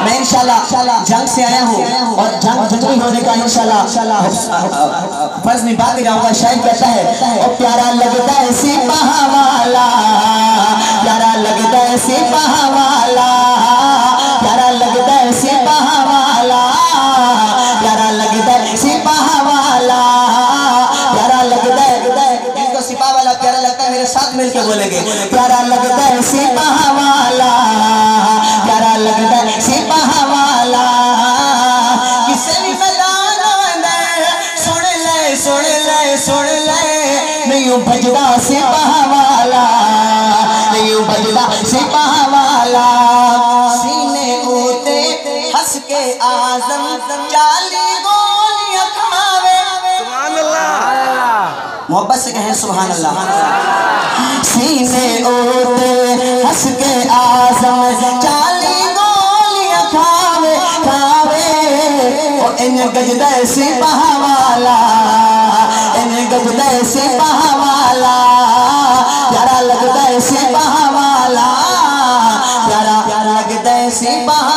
मैं इंशाल्लाह जंग से आया हूँ और जंग जितनी होने का इंशाल्लाह फर्ज निभाते जाऊंगा। शायद कहता है ओ प्यारा लगता है सिपाह वाला, प्यारा लगता है सिपाह वाला, प्यारा लगता है सिपाह वाला, प्यारा लगता है सिपाह वाला, प्यारा लगता है। जिसको सिपाह वाला प्यारा लगता है मेरे साथ मिलके बोलेंगे, प्यारा लगता है सिपाह वाला, प्यारा लगता है सिपाह वाला। किसी भी मैदान में सुन ले नहीं भजदा सिपाह वाला, नहीं भजदा सिपाह वाला। सीने होते हंस के आजम 40 गोलियां खावे, सुभान अल्लाह, मोहब्बत से कहें सुभान अल्लाह। सीने होते हंस के आजम 40 गोलियां खावे और इन गजदा सिपाह वाला, इन गजदा सिपाह वाला, प्यारा लगता है सिपाह वाला, प्यारा लगता है सिपाह